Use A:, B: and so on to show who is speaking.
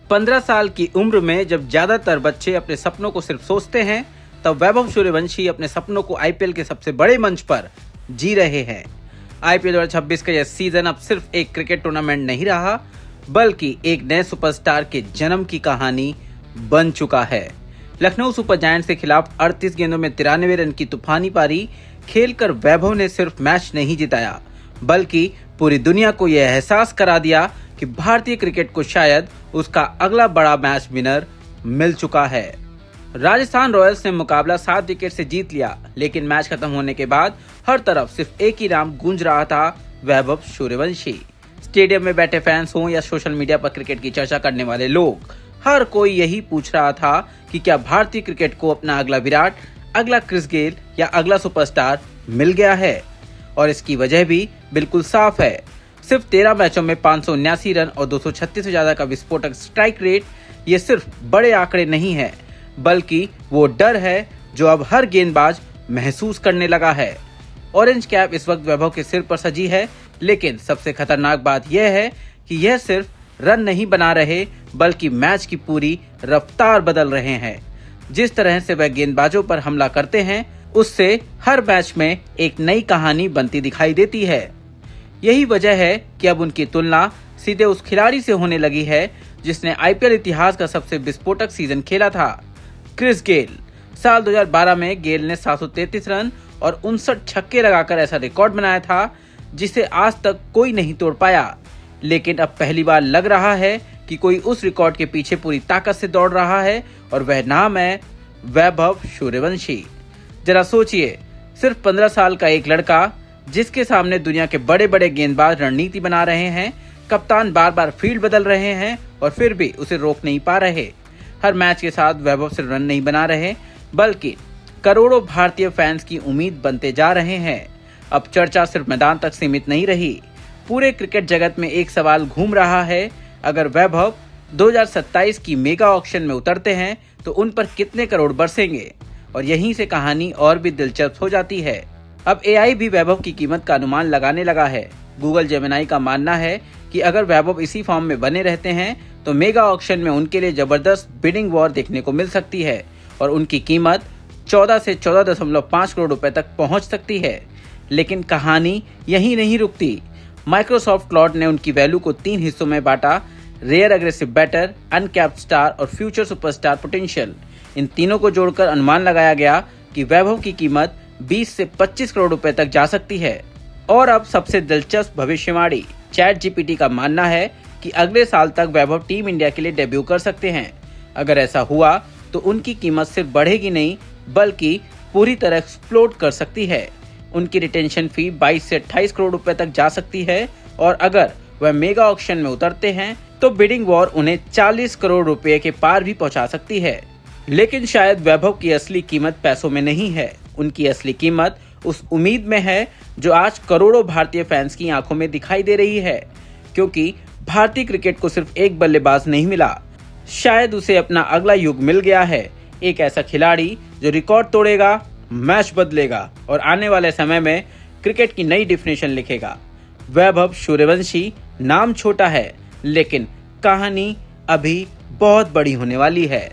A: 15 साल की उम्र में जब ज्यादातर बच्चे अपने सपनों को सिर्फ सोचते हैं, तब वैभव सूर्यवंशी अपने सपनों को आईपीएल के सबसे बड़े मंच पर जी रहे हैं। आईपीएल 2026 का यह सीजन अब सिर्फ एक क्रिकेट टूर्नामेंट नहीं रहा, बल्कि एक नए सुपरस्टार के जन्म की कहानी बन चुका है। लखनऊ सुपर जायंट्स के खिलाफ 38 गेंदों में 93 रन की तूफानी पारी खेलकर वैभव ने सिर्फ मैच नहीं जिताया, बल्कि पूरी दुनिया को यह एहसास करा दिया कि भारतीय क्रिकेट को शायद उसका अगला बड़ा मैच विनर मिल चुका है। राजस्थान रॉयल्स ने मुकाबला 7 विकेट से जीत लिया, लेकिन मैच खत्म होने के बाद हर तरफ सिर्फ एक ही नाम गूंज रहा था, वैभव सूर्यवंशी। स्टेडियम में बैठे फैंस हों या सोशल मीडिया पर क्रिकेट की चर्चा करने वाले लोग, हर कोई यही पूछ रहा था कि क्या भारतीय क्रिकेट को अपना अगला विराट, अगला क्रिस गेल या अगला सुपरस्टार मिल गया है। और इसकी वजह भी बिल्कुल साफ है। सिर्फ 13 मैचों में 579 रन और 236 से ज्यादा का विस्फोटक स्ट्राइक रेट, ये सिर्फ बड़े आंकड़े नहीं है, बल्कि वो डर है जो अब हर गेंदबाज महसूस करने लगा है। ऑरेंज कैप इस वक्त वैभव के सिर पर सजी है, लेकिन सबसे खतरनाक बात यह है कि यह सिर्फ रन नहीं बना रहे, बल्कि मैच की पूरी रफ्तार बदल रहे हैं। जिस तरह से वह गेंदबाजों पर हमला करते हैं, उससे हर मैच में एक नई कहानी बनती दिखाई देती है। यही वजह है कि अब उनकी तुलना सीधे उस खिलाड़ी से होने लगी है जिसने आईपीएल इतिहास का सबसे विस्फोटक सीजन खेला था, क्रिस गेल। साल 2012 में गेल ने 733 रन और 59 छक्के लगाकर ऐसा रिकॉर्ड बनाया था जिसे आज तक कोई नहीं तोड़ पाया। लेकिन अब पहली बार लग रहा है कि कोई उस रिकॉर्ड के पीछे पूरी ताकत से दौड़ रहा है, और वह नाम है वैभव सूर्यवंशी। जरा सोचिए, सिर्फ 15 साल का एक लड़का जिसके सामने दुनिया के बड़े बड़े गेंदबाज रणनीति बना रहे हैं, कप्तान बार बार फील्ड बदल रहे हैं और फिर भी उसे रोक नहीं पा रहे। हर मैच के साथ वैभव सिर्फ रन नहीं बना रहे, बल्कि करोड़ों भारतीय फैंस की उम्मीद बनते जा रहे हैं। अब चर्चा सिर्फ मैदान तक सीमित नहीं रही, पूरे क्रिकेट जगत में एक सवाल घूम रहा है, अगर वैभव 2027 की मेगा ऑक्शन में उतरते हैं तो उन पर कितने करोड़ बरसेंगे। और यहीं से कहानी और भी दिलचस्प हो जाती है। अब एआई भी वैभव की कीमत का अनुमान लगाने लगा है। गूगल जेमिनाई का मानना है कि अगर वैभव इसी फॉर्म में बने रहते हैं तो मेगा ऑक्शन में उनके लिए जबरदस्त बिडिंग वॉर देखने को मिल सकती है और उनकी कीमत 14 से 14.5 करोड़ रुपए तक पहुंच सकती है। लेकिन कहानी यहीं नहीं रुकती। माइक्रोसॉफ्ट क्लाउड ने उनकी वैल्यू को 3 हिस्सों में बांटा, rare aggressive batter, uncapped star और फ्यूचर सुपरस्टार पोटेंशियल। इन तीनों को जोड़कर अनुमान लगाया गया कि वैभव की कीमत 20 से 25 करोड़ रुपए तक जा सकती है। और अब सबसे दिलचस्प भविष्यवाणी, चैट जीपीटी का मानना है कि अगले साल तक वैभव टीम इंडिया के लिए डेब्यू कर सकते हैं। अगर ऐसा हुआ तो उनकी कीमत सिर्फ बढ़ेगी नहीं, बल्कि पूरी तरह एक्सप्लोड कर सकती है। उनकी रिटेंशन फी 22 से 28 करोड़ रुपए तक जा सकती है, और अगर वह मेगा ऑक्शन में उतरते हैं तो बिडिंग वॉर उन्हें 40 करोड़ रुपए के पार भी पहुंचा सकती है। लेकिन शायद वैभव की असली कीमत पैसों में नहीं है, उनकी असली कीमत उस उम्मीद में है जो आज करोड़ों भारतीय फैंस की आंखों में दिखाई दे रही है। क्योंकि भारतीय क्रिकेट को सिर्फ एक बल्लेबाज नहीं मिला, शायद उसे अपना अगला युग मिल गया है। एक ऐसा खिलाड़ी जो रिकॉर्ड तोड़ेगा, मैच बदलेगा और आने वाले समय में क्रिकेट की नई डेफिनेशन लिखेगा। वैभव सूर्यवंशी नाम छोटा है, लेकिन कहानी अभी बहुत बड़ी होने वाली है।